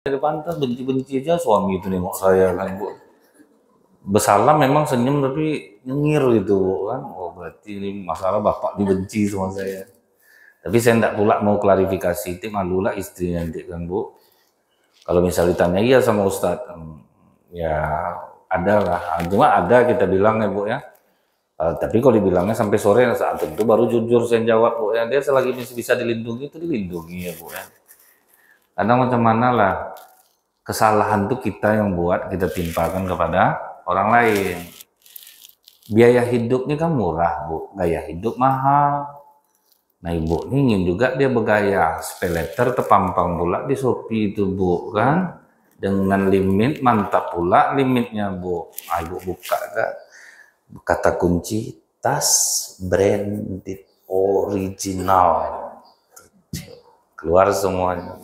Di pantas benci-benci aja suami itu nengok saya kan Bu. Bersalam memang senyum tapi nyengir gitu Bu kan. Oh berarti ini masalah bapak dibenci sama saya. Tapi saya enggak pula mau klarifikasi, itu malulah istrinya nanti kan Bu. Kalau misal ditanya iya sama Ustadz, ya ada lah. Cuma ada kita bilang ya Bu ya. Tapi kalau dibilangnya sampai sore saat itu baru jujur saya jawab Bu ya. Dia selagi masih bisa dilindungi itu dilindungi ya Bu ya. Kadang macam mana lah. Kesalahan tuh kita yang buat, kita timpakan kepada orang lain. Biaya hidupnya kan murah Bu, gaya hidup mahal. Nah ibu ini ingin juga dia bergaya, sepeleter terpampang pula di Shopee itu Bu kan. Dengan limit, mantap pula limitnya Bu. Ibu buka kan, kata kunci tas branded original. Keluar semuanya.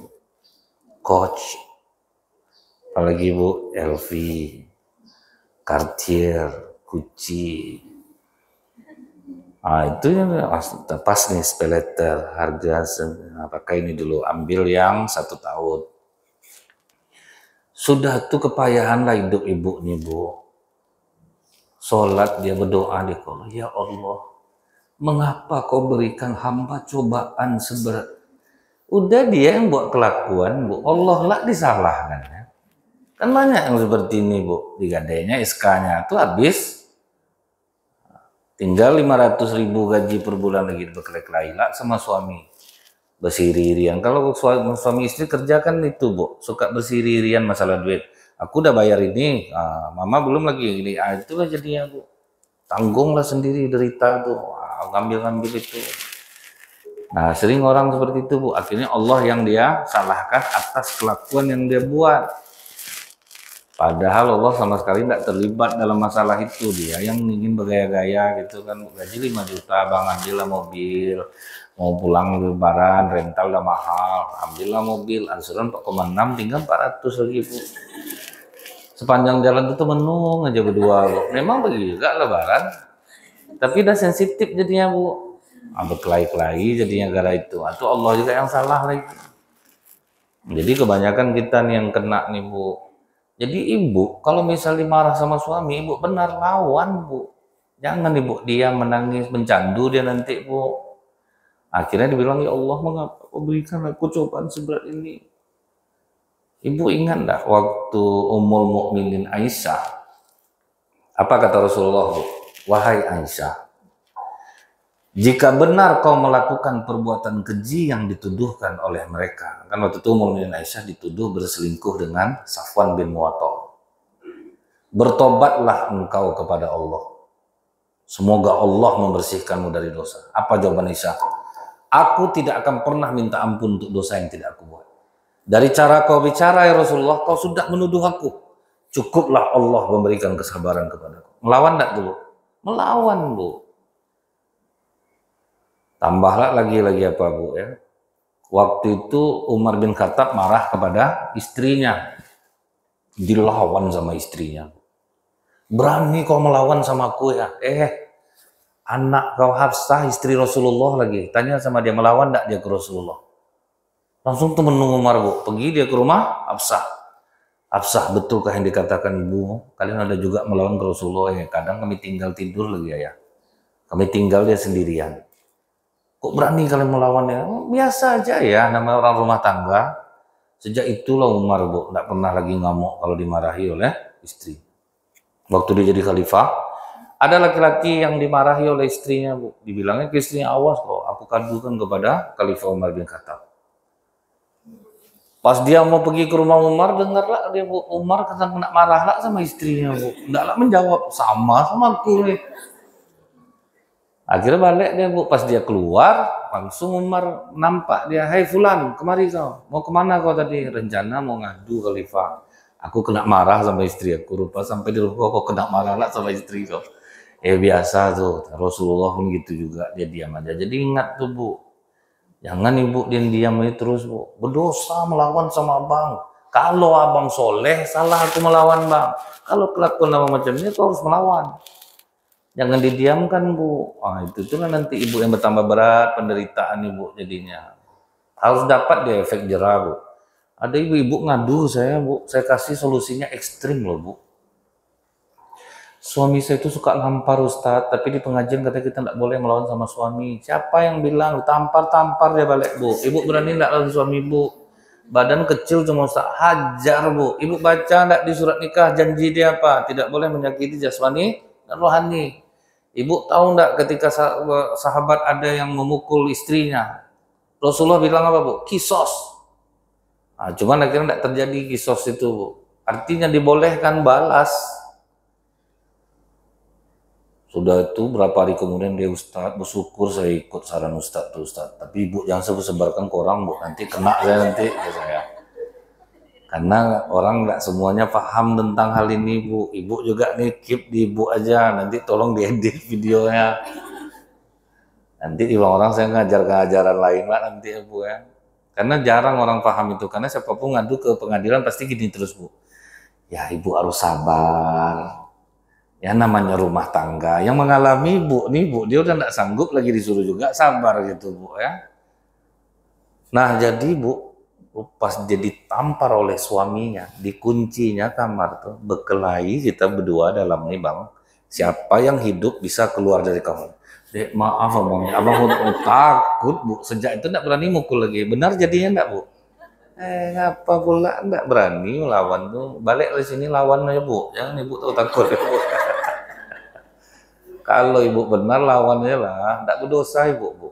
Coach. Apalagi Bu, LV, Cartier, Gucci. Itu yang pas nih sepeleter harga pakai ini dulu, ambil yang 1 tahun. Sudah tuh kepayahan lah hidup ibu nih Bu. Sholat dia berdoa di Allah, ya Allah, mengapa kau berikan hamba cobaan seberat? Udah dia yang buat kelakuan Bu, Allah lah disalahkan ya. Kan banyak yang seperti ini Bu, digadainya SK-nya tuh habis, tinggal 500.000 gaji per bulan lagi berkelahi lah sama suami, bersiri-irian. Kalau suami istri kerja kan itu Bu, suka bersiri-irian masalah duit. Aku udah bayar ini, mama belum lagi ini, itulah jadinya Bu. Tanggunglah sendiri derita tuh, ngambil-ngambil itu. Nah sering orang seperti itu Bu, akhirnya Allah yang dia salahkan atas kelakuan yang dia buat. Padahal Allah sama sekali tidak terlibat dalam masalah itu, dia yang ingin bergaya-gaya gitu kan, gaji 5 juta bang, ambillah mobil, mau pulang lebaran, rental udah mahal, ambillah mobil, angsuran 4,6 tinggal 400 lagi Bu. Sepanjang jalan itu menung aja berdua Bu, memang begitu juga lebaran, tapi udah sensitif jadinya Bu, berkelahi-kelahi jadinya gara itu, atau Allah juga yang salah lagi. Jadi kebanyakan kita nih yang kena nih Bu. Jadi ibu, kalau misalnya marah sama suami, ibu benar lawan Bu. Jangan ibu dia menangis, mencandu dia nanti Bu. Akhirnya dibilang, ya Allah mengapa kau berikan aku cobaan seberat ini. Ibu ingat enggak waktu Ummul Mukminin Aisyah, apa kata Rasulullah Bu? Wahai Aisyah, jika benar kau melakukan perbuatan keji yang dituduhkan oleh mereka, kan waktu itu Ummul Mukminin Aisyah dituduh berselingkuh dengan Safwan bin Mu'attal. Bertobatlah engkau kepada Allah. Semoga Allah membersihkanmu dari dosa. Apa jawaban Aisyah? Aku tidak akan pernah minta ampun untuk dosa yang tidak aku buat. Dari cara kau bicara ya Rasulullah, kau sudah menuduh aku. Cukuplah Allah memberikan kesabaran kepadaku. Melawan enggak dulu? Melawan Bu. Tambahlah lagi apa Bu ya. Waktu itu Umar bin Khattab marah kepada istrinya. Dilawan sama istrinya. Berani kau melawan sama aku ya? Anak kau Hafsah istri Rasulullah lagi. Tanya sama dia, melawan enggak dia ke Rasulullah? Langsung tuh menunggu Umar Bu. Pergi dia ke rumah Hafsah. Hafsah, betulkah yang dikatakan ibu? Kalian ada juga melawan ke Rasulullah ya? Kadang kami tinggal tidur lagi ya. Kami tinggal dia sendirian. Kok berani kalian melawannya? Biasa aja ya, namanya orang rumah tangga. Sejak itulah Umar Bu, tidak pernah lagi ngamuk kalau dimarahi oleh istri. Waktu dia jadi khalifah, ada laki-laki yang dimarahi oleh istrinya Bu. Dibilangnya ke istrinya, awas kok, aku kadukan kepada Khalifah Umar bin Khattab. Pas dia mau pergi ke rumah Umar, dengarlah dia Bu, Umar kena marah lah sama istrinya Bu. Tidaklah menjawab, sama aku nih. Akhirnya balik dia Bu, pas dia keluar, langsung Umar nampak dia, hei Fulan, kemari kau, mau kemana kau tadi? Rencana mau ngadu Khalifah. Aku kena marah sama istri aku, rupa sampai di rumah kau kena marah lah sama istri kau. Biasa tuh, Rasulullah pun gitu juga, dia diam aja. Jadi ingat tuh Bu, jangan ibu diam aja terus Bu, berdosa melawan sama abang. Kalau abang soleh, salah aku melawan bang. Kalau kelakuan sama macam ini, kau harus melawan. Jangan didiamkan Bu. Itulah nanti ibu yang bertambah berat penderitaan ibu jadinya. Harus dapat dia efek jerah Bu. Ada ibu-ibu ngadu saya, Bu. Saya kasih solusinya ekstrim loh, Bu. Suami saya itu suka nampar Ustadz, tapi di pengajian katanya kita nggak boleh melawan sama suami. Siapa yang bilang tampar-tampar dia balik, Bu? Ibu berani nggak lawan suami, Bu? Badan kecil cuma Ustadz, hajar, Bu. Ibu baca nggak di surat nikah janji dia apa? Tidak boleh menyakiti jasmani dan rohani. Ibu tahu nggak ketika sahabat ada yang memukul istrinya? Rasulullah bilang apa, Bu? Kisos. Nah, cuman akhirnya nggak terjadi kisos itu, Bu. Artinya dibolehkan balas. Sudah itu berapa hari kemudian dia Ustadz bersyukur saya ikut saran Ustadz tuh Ustadz. Tapi ibu jangan sebarkan ke orang, Bu, nanti kena saya nanti ya saya. Karena orang nggak semuanya paham tentang hal ini, Bu. Ibu juga nih keep di ibu aja, nanti tolong diedit videonya. Nanti di orang saya ngajar keajaran lain lah nanti ya, Bu ya. Karena jarang orang paham itu, karena siapapun ngadu ke pengadilan pasti gini terus, Bu. Ya ibu harus sabar. Ya namanya rumah tangga yang mengalami Bu nih, Bu dia udah nggak sanggup lagi disuruh juga sabar gitu, Bu ya. Nah jadi Bu pas dia ditampar oleh suaminya, dikuncinya kamar tuh, berkelahi kita berdua dalam nih Bang, siapa yang hidup bisa keluar dari kamar. Dek maaf omongnya, abang udah takut Bu, sejak itu nggak berani mukul lagi. Benar jadinya nggak Bu? Apa pula nggak berani melawan tuh, balik dari sini lawan aja Bu, jangan Ibu tahu takut. Kalau ibu benar lawannya lah, tidak berdosa ibu, Bu.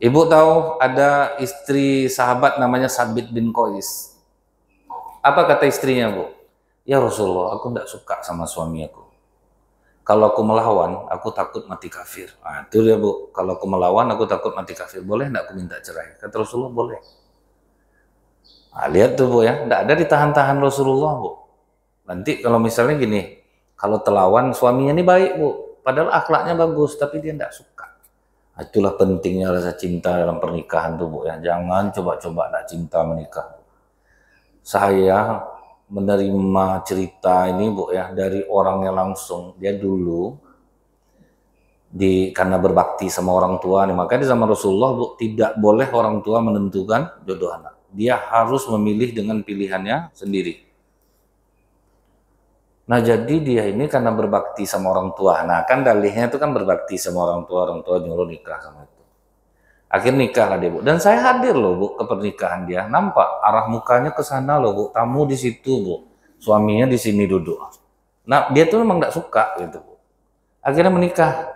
Ibu tahu ada istri sahabat namanya Sabit bin Qais. Apa kata istrinya, Bu? Ya Rasulullah, aku tidak suka sama suami aku. Kalau aku melawan, aku takut mati kafir. Nah, itu dia, Bu. Kalau aku melawan, aku takut mati kafir. Boleh tidak aku minta cerai? Kata Rasulullah, boleh. Nah, lihat tuh, Bu ya. Tidak ada ditahan-tahan Rasulullah, Bu. Nanti kalau misalnya gini, kalau terlawan suaminya ini baik, Bu. Padahal akhlaknya bagus, tapi dia tidak suka. Nah, itulah pentingnya rasa cinta dalam pernikahan tuh, Bu ya. Jangan coba-coba tidak cinta menikah. Saya menerima cerita ini, Bu ya, dari orangnya langsung. Dia dulu karena berbakti sama orang tua nih, makanya di zaman Rasulullah, Bu, tidak boleh orang tua menentukan jodoh anak. Dia harus memilih dengan pilihannya sendiri. Nah jadi dia ini karena berbakti sama orang tua. Nah kan dalihnya itu kan berbakti sama orang tua nyuruh nikah sama itu. Akhirnya nikah lah dia, Bu. Dan saya hadir loh, Bu, ke pernikahan dia. Nampak arah mukanya ke sana loh, Bu. Tamu di situ, Bu. Suaminya di sini duduk. Nah dia tuh memang gak suka gitu, Bu. Akhirnya menikah.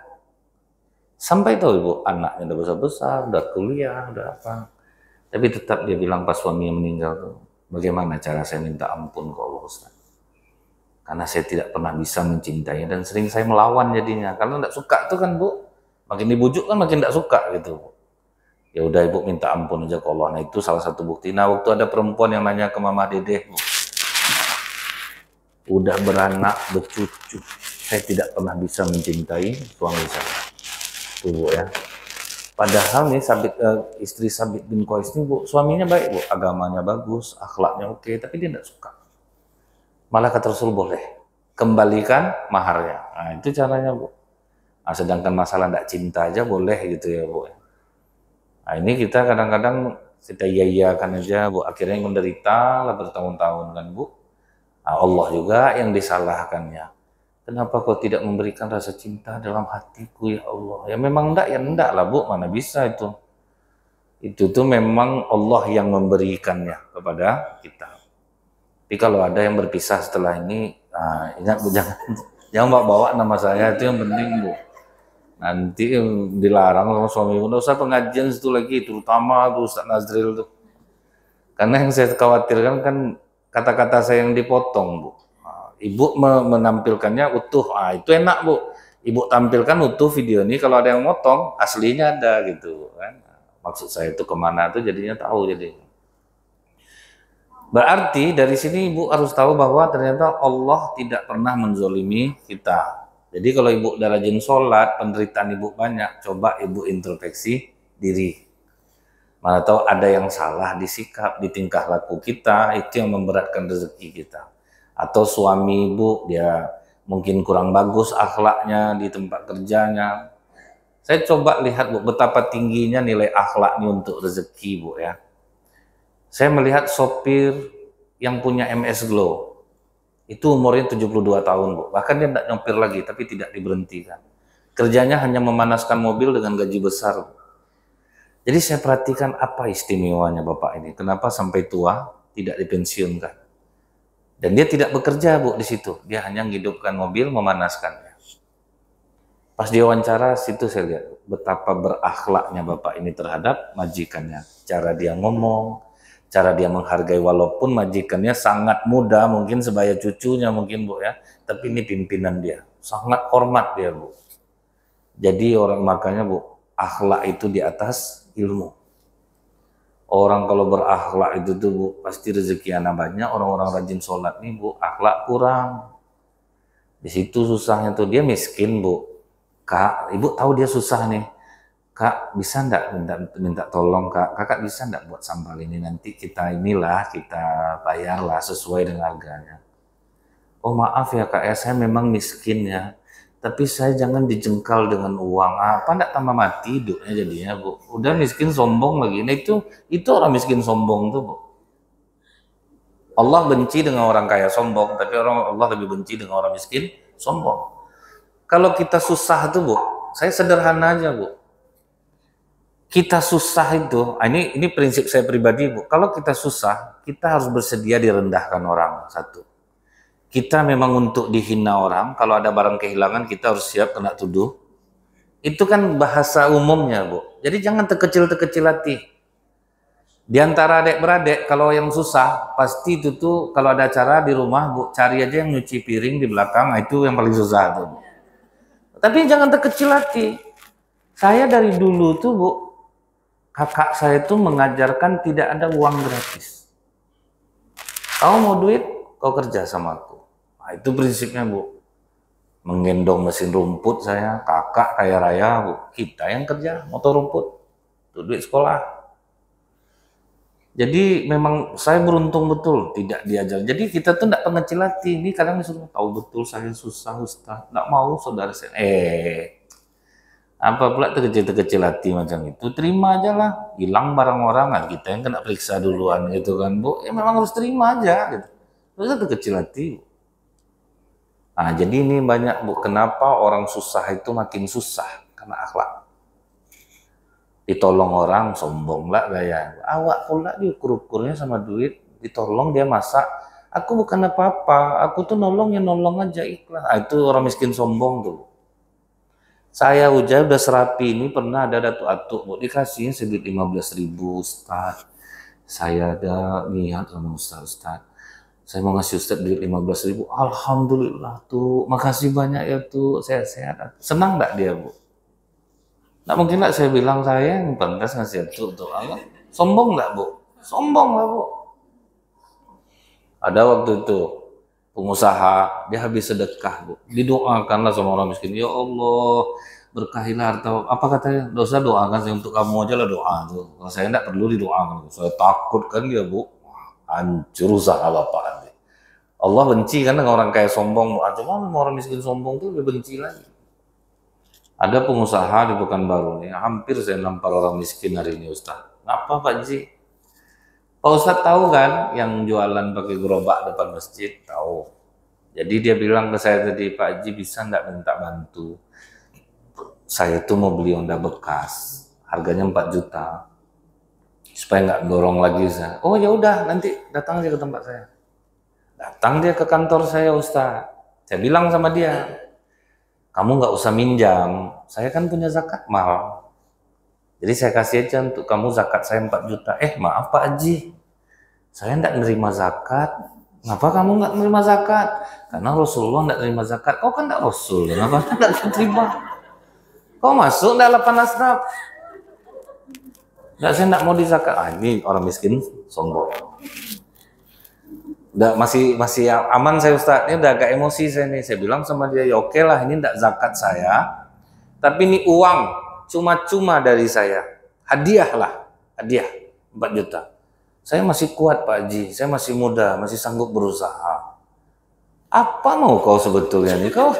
Sampai tahu Ibu, anaknya udah besar-besar, udah kuliah, udah apa. Tapi tetap dia bilang pas suaminya meninggal tuh, bagaimana cara saya minta ampun ke Allah Ustaz. Karena saya tidak pernah bisa mencintainya dan sering saya melawan jadinya. Karena tidak suka tuh kan, Bu. Makin dibujuk kan makin tidak suka gitu. Ya udah Ibu minta ampun aja ke Allah. Nah itu salah satu bukti. Nah waktu ada perempuan yang nanya ke Mama Dedeh, Bu, udah beranak, bercucu, saya tidak pernah bisa mencintai suami saya. Tuh, Bu ya. Padahal nih istri Sabit bin Qais ini, Bu, suaminya baik, Bu. Agamanya bagus, akhlaknya oke, tapi dia tidak suka. Malah kata Rasul boleh kembalikan maharnya. Nah itu caranya, Bu. Nah, sedangkan masalah tidak cinta aja boleh gitu ya, Bu. Nah ini kita kadang-kadang kita iya-iyakan aja, Bu. Akhirnya yang menderita lah bertahun-tahun kan, Bu. Nah, Allah juga yang disalahkannya. Kenapa kau tidak memberikan rasa cinta dalam hatiku ya Allah? Ya memang enggak, ya enggak lah, Bu. Mana bisa itu. Itu tuh memang Allah yang memberikannya kepada kita. Tapi kalau ada yang berpisah setelah ini, nah, ingat Bu, jangan bawa nama saya, itu yang penting, Bu. Nanti dilarang sama suami, udah usah pengajian situ lagi, terutama tuh Ustaz Nazril tuh. Karena yang saya khawatirkan kan kata-kata saya yang dipotong, Bu. Nah, Ibu menampilkannya utuh, itu enak, Bu. Ibu tampilkan utuh video ini, kalau ada yang motong, aslinya ada gitu kan. Maksud saya itu kemana tuh jadinya tahu jadinya. Berarti dari sini Ibu harus tahu bahwa ternyata Allah tidak pernah menzolimi kita. Jadi kalau Ibu udah rajin sholat, penderitaan Ibu banyak, coba Ibu introspeksi diri. Mana tahu ada yang salah di sikap, di tingkah laku kita, itu yang memberatkan rezeki kita. Atau suami Ibu, dia mungkin kurang bagus akhlaknya di tempat kerjanya. Saya coba lihat, Bu, betapa tingginya nilai akhlaknya untuk rezeki, Bu ya. Saya melihat sopir yang punya MS Glow, itu umurnya 72 tahun, Bu. Bahkan dia tidak nyopir lagi, tapi tidak diberhentikan. Kerjanya hanya memanaskan mobil dengan gaji besar. Jadi saya perhatikan apa istimewanya Bapak ini. Kenapa sampai tua tidak dipensiunkan. Dan dia tidak bekerja, Bu, di situ. Dia hanya menghidupkan mobil, memanaskannya. Pas dia wawancara, situ saya lihat betapa berakhlaknya Bapak ini terhadap majikannya. Cara dia ngomong, cara dia menghargai, walaupun majikannya sangat muda, mungkin sebaya cucunya mungkin, Bu, ya. Tapi ini pimpinan dia. Sangat hormat dia, Bu. Jadi orang makanya, Bu, akhlak itu di atas ilmu. Orang kalau berakhlak itu tuh, Bu, pasti rezeki anak banyak. Orang-orang rajin sholat nih, Bu, akhlak kurang. Di situ susahnya tuh, dia miskin, Bu. Kak, Ibu tahu dia susah nih. Kak, bisa enggak minta tolong, Kak? Kakak bisa enggak buat sambal ini? Nanti kita bayarlah sesuai dengan harganya. Oh maaf ya Kak, ya saya memang miskin ya. Tapi saya jangan dijengkal dengan uang. Apa enggak tambah mati hidupnya jadinya, Bu. Udah miskin sombong lagi. Nah itu orang miskin sombong tuh, Bu. Allah benci dengan orang kaya sombong, tapi Allah lebih benci dengan orang miskin sombong. Kalau kita susah tuh, Bu, saya sederhana aja, Bu. Kita susah itu, ini prinsip saya pribadi, Bu. Kalau kita susah, kita harus bersedia direndahkan orang, satu. Kita memang untuk dihina orang, kalau ada barang kehilangan kita harus siap kena tuduh. Itu kan bahasa umumnya, Bu. Jadi jangan terkecil-terkecil hati. Di antara adik-beradik, kalau yang susah, pasti itu tuh kalau ada acara di rumah, Bu, cari aja yang nyuci piring di belakang, itu yang paling susah tuh, Bu. Tapi jangan terkecil hati. Saya dari dulu tuh, Bu, kakak saya tuh mengajarkan tidak ada uang gratis. Kau mau duit, kau kerja sama aku. Nah, itu prinsipnya, Bu. Menggendong mesin rumput saya, kakak kaya raya, Bu. Kita yang kerja, motor rumput. Itu duit sekolah. Jadi memang saya beruntung betul tidak diajar. Jadi kita tuh tidak pengecil hati. Ini kadang disuruh tahu betul saya susah, Ustaz. Tidak mau saudara saya. Apa pula terkecil hati macam itu? Terima aja lah. Hilang barang orang kan kita yang kena periksa duluan gitu kan, Bu. Ya memang harus terima aja gitu. Terus terkecil hati. Nah, jadi ini banyak, Bu, kenapa orang susah itu makin susah karena akhlak. Ditolong orang sombong lah gaya. Awak pula diukur-ukurnya sama duit, ditolong dia masak. Aku bukan apa-apa, aku tuh nolong aja ikhlas. Nah, itu orang miskin sombong tuh. Saya udah serapi ini pernah ada datuk atuk, Bu, dikasihnya sedikit 15.000, Ustaz. Saya ada niat sama Ustaz. Saya mau ngasih Ustaz duit 15.000. Alhamdulillah tuh, makasih banyak ya tuh, sehat-sehat. Senang enggak dia, Bu? Nggak mungkin lah saya bilang saya yang pantas ngasih itu untuk Allah. Sombong nggak, Bu? Sombong lah, Bu. Ada waktu itu pengusaha dia habis sedekah, Bu. Didoakanlah sama orang miskin. Ya Allah, berkahilah harta. Apa katanya? Dosa doakan saya untuk kamu aja lah doa tuh. Kalau saya nggak perlu didoakan. Saya takut kan dia, Bu. Hancur usaha Bapak nanti. Allah benci kan dengan orang kaya sombong. Cuma orang miskin sombong tuh lebih benci lagi. Ada pengusaha di Pekanbaru nih, hampir saya nampar orang miskin hari ini, Ustaz. Kenapa Pak Ji? Pak Ustaz tahu kan yang jualan pakai gerobak depan masjid? Tahu. Jadi dia bilang ke saya tadi, Pak Ji bisa nggak minta bantu? Saya tuh mau beli Honda bekas, harganya 4 juta. Supaya nggak dorong lagi saya. Oh ya udah, nanti datang aja ke tempat saya. Datang dia ke kantor saya, Ustaz. Saya bilang sama dia, kamu nggak usah minjam, saya kan punya zakat mal. Jadi saya kasih aja untuk kamu zakat saya 4 juta. Maaf Pak Haji, saya nggak nerima zakat. Kenapa kamu nggak nerima zakat? Karena Rasulullah nggak nerima zakat. Kau kan nggak Rasul, kenapa nggak terima? Kau masuk nggak 8 asnaf? Nggak, saya nggak mau dizakat. Ini orang miskin sombong. Udah masih aman saya, Ustaz. Ini udah agak emosi saya nih. Saya bilang sama dia, ya oke lah, ini enggak zakat saya. Tapi ini uang cuma-cuma dari saya. Hadiah lah, hadiah 4 juta. Saya masih kuat Pak Haji, saya masih muda, masih sanggup berusaha. Apa mau kau sebetulnya nih? Kau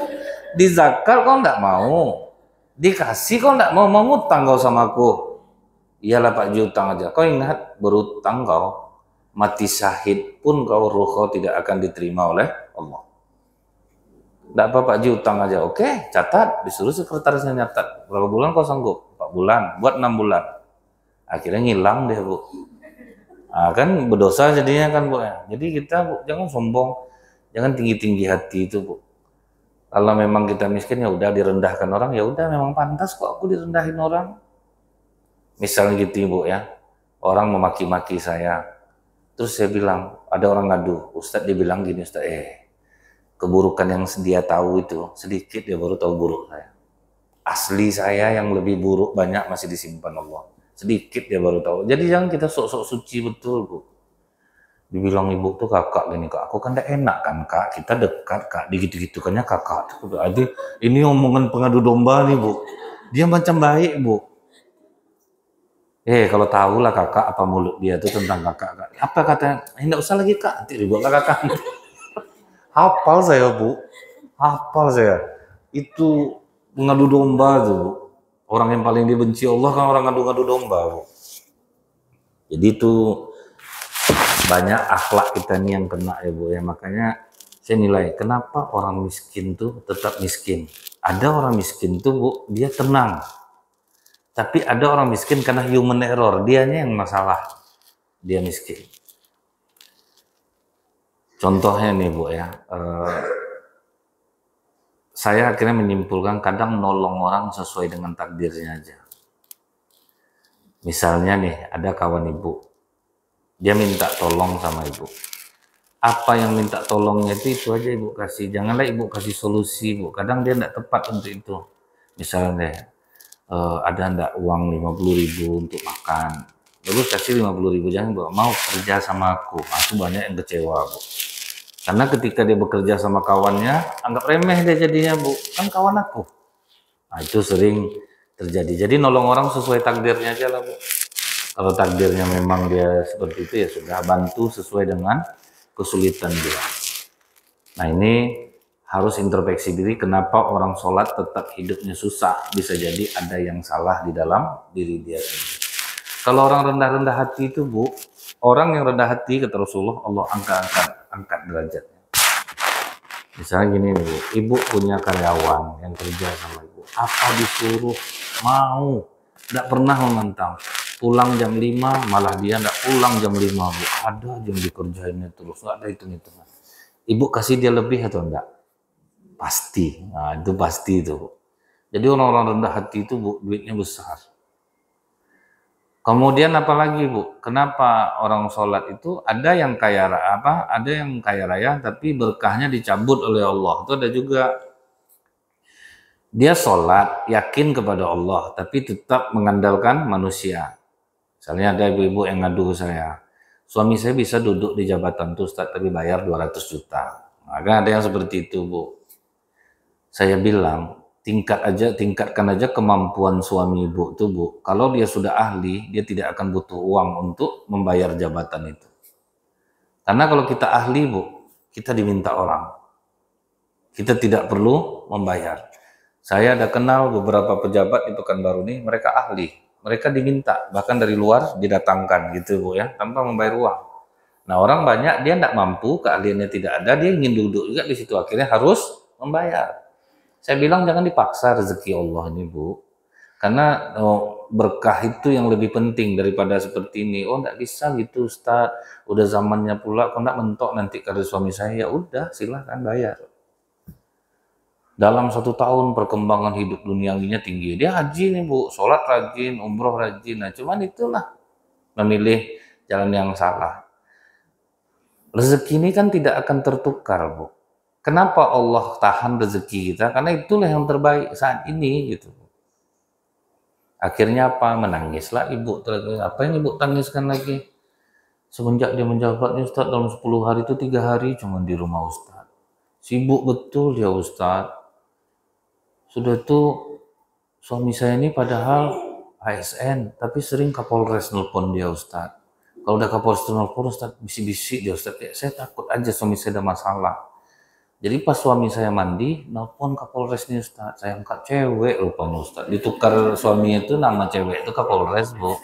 di zakat kau enggak mau. Dikasih kau enggak mau ngutang kau sama aku. Iyalah Pak Haji, utang aja. Kau ingat berutang kau. mati syahid pun ruh tidak akan diterima oleh Allah. Tidak apa Pak Ji, utang aja. Oke, catat, disuruh sekretarisnya nyatat. Berapa bulan kau sanggup? 4 bulan, buat 6 bulan. Akhirnya ngilang deh Bu. Nah, kan berdosa jadinya kan Bu. Jadi kita Bu, jangan sombong, jangan tinggi-tinggi hati itu Bu. Kalau memang kita miskin ya udah direndahkan orang, ya udah memang pantas kok aku direndahin orang. Misalnya gitu Bu ya, orang memaki-maki saya. Terus saya bilang, ada orang ngadu, Ustadz dia bilang gini Ustadz, keburukan yang dia tahu itu sedikit, dia baru tahu buruk saya. Asli saya yang lebih buruk banyak masih disimpan Allah. Sedikit dia baru tahu. Jadi jangan kita sok-sok suci betul Bu. Dibilang ibu tuh kakak gini Kak, aku kan gak enak kan Kak, kita dekat Kak, digitu-gitukannya kakak. Jadi ini omongan pengadu domba nih Bu. Dia macam baik Bu. Kalau tahu lah kakak apa mulut dia tuh tentang kakak. Apa katanya? Enggak usah lagi Kak, nanti dibuat kakak. Hafal saya Bu, hafal saya. Itu mengadu domba tuh Bu. Orang yang paling dibenci Allah kan orang ngadu-ngadu domba Bu. Jadi itu banyak akhlak kita nih yang kena ya Bu ya. Makanya saya nilai kenapa orang miskin tuh tetap miskin. Ada orang miskin tuh Bu, dia tenang. Tapi ada orang miskin karena human error, dianya yang masalah. Dia miskin. Contohnya nih Bu ya, saya akhirnya menyimpulkan kadang nolong orang sesuai dengan takdirnya aja. Misalnya nih, ada kawan Ibu, dia minta tolong sama Ibu. Apa yang minta tolongnya itu aja Ibu kasih. Janganlah Ibu kasih solusi Bu, kadang dia tidak tepat untuk itu. Misalnya ada enggak uang 50.000 untuk makan. Terus kasih 50.000, jangan Bu, mau kerja sama aku banyak yang kecewa Bu. Karena ketika dia bekerja sama kawannya, anggap remeh dia jadinya Bu, kan kawan aku. Nah itu sering terjadi. Jadi nolong orang sesuai takdirnya aja lah Bu. Kalau takdirnya memang dia seperti itu ya sudah, bantu sesuai dengan kesulitan dia. Nah ini harus introspeksi diri, kenapa orang sholat tetap hidupnya susah. Bisa jadi ada yang salah di dalam diri dia sendiri. Kalau orang rendah-rendah hati itu Bu, orang yang rendah hati kata Rasulullah, Allah angkat derajatnya. Misalnya gini nih Bu, Ibu punya karyawan yang kerja sama Ibu, apa disuruh mau, tidak pernah menentang. Pulang jam 5 malah dia tidak pulang jam 5 Bu, ada jam dikerjainnya terus, nggak ada hitung-hitungan. Ibu kasih dia lebih atau enggak? Pasti. Nah itu pasti itu Bu. Jadi orang-orang rendah hati itu Bu, duitnya besar. Kemudian apalagi Bu, kenapa orang sholat itu ada yang kaya ada yang kaya raya tapi berkahnya dicabut oleh Allah. Itu ada juga. Dia sholat yakin kepada Allah tapi tetap mengandalkan manusia. Misalnya ada ibu-ibu yang ngadu ke saya, suami saya bisa duduk di jabatan tuh Ustaz tapi bayar 200 juta. Maka ada yang seperti itu Bu. Saya bilang tingkatkan aja kemampuan suami Ibu tuh Bu. Kalau dia sudah ahli, dia tidak akan butuh uang untuk membayar jabatan itu. Karena kalau kita ahli Bu, kita diminta orang. Kita tidak perlu membayar. Saya ada kenal beberapa pejabat di Pekanbaru ini, mereka ahli. Mereka diminta, bahkan dari luar didatangkan gitu Bu ya, tanpa membayar uang. Nah orang banyak, dia tidak mampu, keahliannya tidak ada, dia ingin duduk juga di situ, akhirnya harus membayar. Saya bilang jangan dipaksa rezeki Allah ini Bu. Karena berkah itu yang lebih penting daripada seperti ini. Oh enggak bisa gitu Ustaz. Udah zamannya pula, kok enggak mentok nanti karena suami saya. Ya udah silahkan bayar. Dalam 1 tahun perkembangan hidup duniawinya tinggi. Dia haji nih Bu. Sholat rajin, umroh rajin. Nah cuman itulah memilih jalan yang salah. Rezeki ini kan tidak akan tertukar Bu. Kenapa Allah tahan rezeki kita? Karena itulah yang terbaik saat ini gitu. Akhirnya apa? Menangislah ibu. Apa yang ibu tangiskan lagi? Semenjak dia menjabat nih Ustaz, dalam 10 hari itu 3 hari cuma di rumah Ustaz. Sibuk betul dia Ustaz. Sudah tuh suami saya ini padahal ASN, tapi sering Kapolres nelpon dia Ustaz. Kalau udah Kapolres nelpon Ustaz, bisik-bisik dia Ustaz. Ya, saya takut aja suami saya ada masalah. Jadi pas suami saya mandi, nelpon Kapolres nih Ustaz, saya angkat cewek rupanya Ustaz. Ditukar suami itu nama cewek itu Kapolres Bu.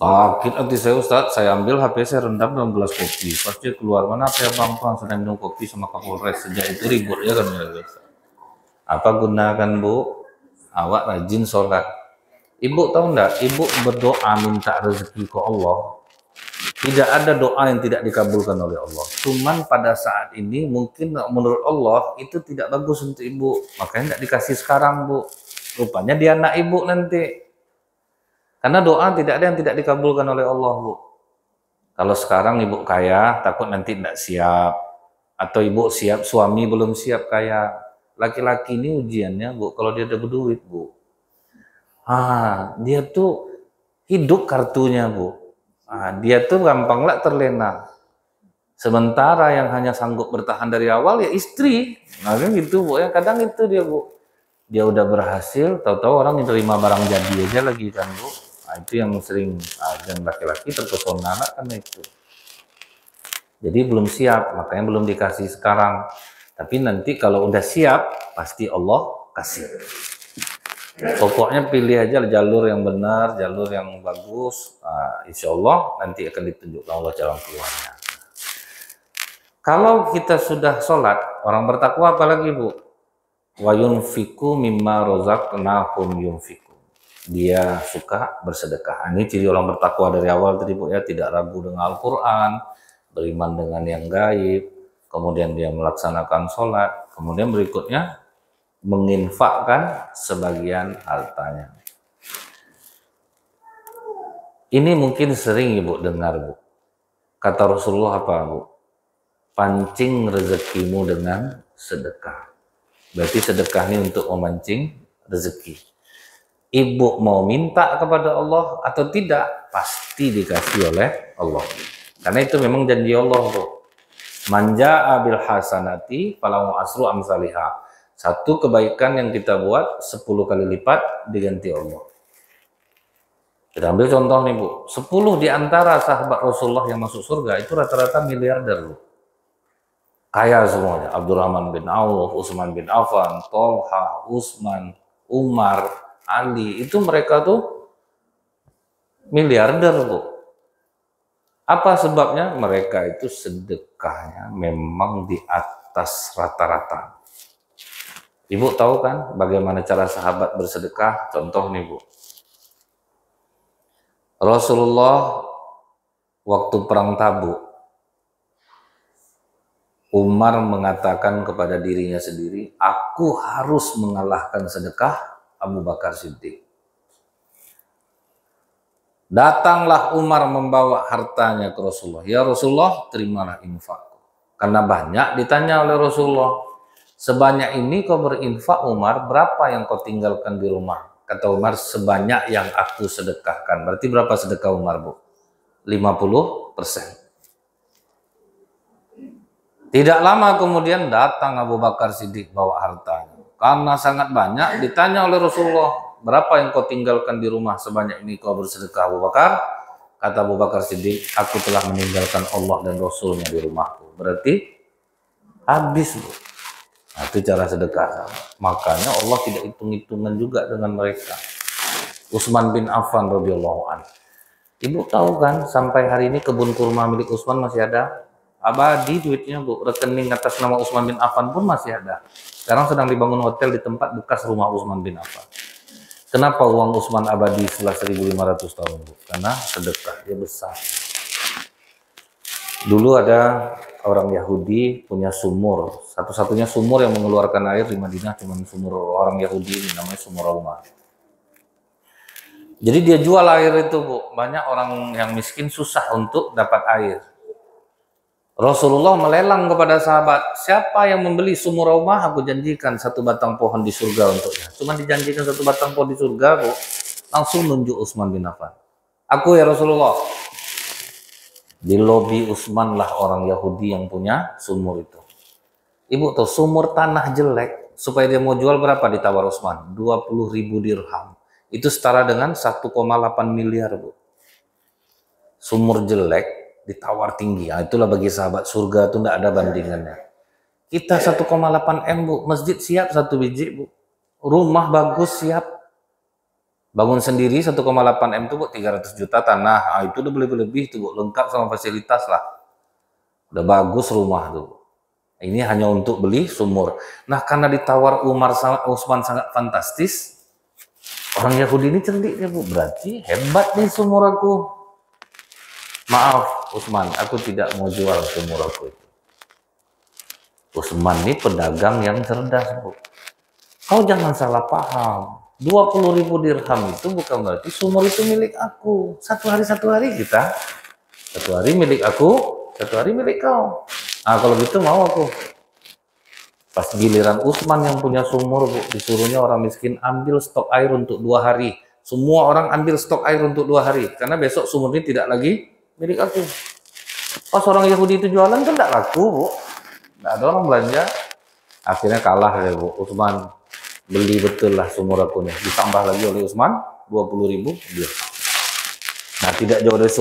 Sakit hati saya Ustadz, saya ambil HP saya rendam dalam gelas kopi. Pas dia keluar, mana apa ya bang, sedang minum kopi sama Kapolres. Sejak itu ribut ya kan ya. Apa gunakan bu? Awak rajin sholat. Ibu tahu enggak? Ibu berdoa minta rezeki ke Allah. Tidak ada doa yang tidak dikabulkan oleh Allah. Cuman pada saat ini mungkin menurut Allah itu tidak bagus untuk ibu. Makanya tidak dikasih sekarang bu. Rupanya dia anak ibu nanti. Karena doa tidak ada yang tidak dikabulkan oleh Allah bu. Kalau sekarang ibu kaya takut nanti tidak siap. Atau ibu siap suami belum siap kaya. Laki-laki ini ujiannya bu. Kalau dia ada berduit bu. Dia tuh hidup kartunya bu. Dia tuh gampanglah terlena. Sementara yang hanya sanggup bertahan dari awal ya istri. Nah kan gitu bu ya. Kadang itu dia bu. Dia udah berhasil, tahu-tahu orang yang terima barang jadi aja lagi kan bu. Itu yang sering dan laki-laki terpesona karena itu. Jadi belum siap, makanya belum dikasih sekarang. Tapi nanti kalau udah siap, pasti Allah kasih. Pokoknya pilih aja jalur yang benar, jalur yang bagus. Insya Allah nanti akan ditunjukkan Allah jalan keluarnya. Kalau kita sudah sholat, orang bertakwa apalagi bu? Wa yunfiku mimma rozaqnahum yunfiku. Dia suka bersedekah. Ini ciri orang bertakwa dari awal tadi bu ya, tidak ragu dengan Al-Quran, beriman dengan yang gaib, kemudian dia melaksanakan sholat, kemudian berikutnya menginfakkan sebagian hartanya. Ini mungkin sering ibu dengar bu. Kata Rasulullah apa bu? Pancing rezekimu dengan sedekah. Berarti sedekah ini untuk memancing rezeki. Ibu mau minta kepada Allah atau tidak, pasti dikasih oleh Allah. Karena itu memang janji Allah bu. Manja abil hasanati falahu asru amsalihah. Satu kebaikan yang kita buat 10 kali lipat diganti Allah. Kita ambil contoh nih bu. 10 di antara sahabat Rasulullah yang masuk surga itu rata-rata miliarder bu. Kaya semuanya. Abdurrahman bin Auf, Utsman bin Affan, Tolha, Utsman, Umar, Ali, itu mereka tuh miliarder bu. Apa sebabnya? Mereka itu sedekahnya memang di atas rata-rata. Ibu tahu kan bagaimana cara sahabat bersedekah? Contoh nih bu. Rasulullah waktu perang Tabuk, Umar mengatakan kepada dirinya sendiri, aku harus mengalahkan sedekah Abu Bakar Siddiq. Datanglah Umar membawa hartanya ke Rasulullah. Ya Rasulullah, terimalah infak. Karena banyak ditanya oleh Rasulullah, sebanyak ini kau berinfak Umar, berapa yang kau tinggalkan di rumah? Kata Umar, sebanyak yang aku sedekahkan. Berarti berapa sedekah Umar bu? 50%. Tidak lama kemudian datang Abu Bakar Siddiq bawa hartanya. Karena sangat banyak ditanya oleh Rasulullah, berapa yang kau tinggalkan di rumah sebanyak ini kau bersedekah Abu Bakar? Kata Abu Bakar Siddiq, aku telah meninggalkan Allah dan Rasulnya di rumahku. Berarti habis bu. Nah, itu cara sedekah. Makanya Allah tidak hitung-hitungan juga dengan mereka. Utsman bin Affan radhiyallahu anhu. Ibu tahu kan sampai hari ini kebun kurma milik Utsman masih ada? Abadi duitnya bu, rekening atas nama Utsman bin Affan pun masih ada. Sekarang sedang dibangun hotel di tempat bekas rumah Utsman bin Affan. Kenapa uang Utsman abadi setelah 1500 tahun bu? Karena sedekah dia besar. Dulu ada orang Yahudi punya sumur, satu-satunya sumur yang mengeluarkan air di Madinah cuma sumur orang Yahudi ini, namanya sumur Rauma. Jadi dia jual air itu bu, banyak orang yang miskin susah untuk dapat air. Rasulullah melelang kepada sahabat, siapa yang membeli sumur Raumah, aku janjikan satu batang pohon di surga untuknya. Cuma dijanjikan satu batang pohon di surga, bu, langsung nunjuk Utsman bin Affan. Aku ya Rasulullah. Di lobi Utsman lah orang Yahudi yang punya sumur itu. Ibu tahu sumur tanah jelek, supaya dia mau jual berapa ditawar Utsman? 20.000 dirham. Itu setara dengan 1,8 miliar bu. Sumur jelek ditawar tinggi. Nah, itulah bagi sahabat surga itu tidak ada bandingannya. Kita 1,8 M bu, masjid siap 1 biji bu, rumah bagus siap. Bangun sendiri 1,8 M tuh Bu, 300 juta tanah. Itu udah lebih tuh Bu, lengkap sama fasilitas lah. Udah bagus rumah tuh. Ini hanya untuk beli sumur. Nah, karena ditawar Usman sangat fantastis, orang Yahudi ini cerdik ya Bu, berarti hebat nih sumur aku. Maaf Usman, aku tidak mau jual sumur aku itu. Usman ini pedagang yang cerdas Bu. Kau jangan salah paham. 20.000 dirham itu bukan berarti sumur itu milik aku. Satu hari kita. Satu hari milik aku, satu hari milik kau. Nah kalau gitu mau aku. Pas giliran Usman yang punya sumur Bu, disuruhnya orang miskin ambil stok air untuk 2 hari. Semua orang ambil stok air untuk 2 hari. Karena besok sumur ini tidak lagi milik aku. Pas orang Yahudi itu jualan kan tidak laku Bu. Tidak ada orang belanja. Akhirnya kalah ya Bu. Usman beli betul lah sumur aku nih. Ditambah lagi oleh Usman 20.000 dirham. Nah tidak jauh dari sumur.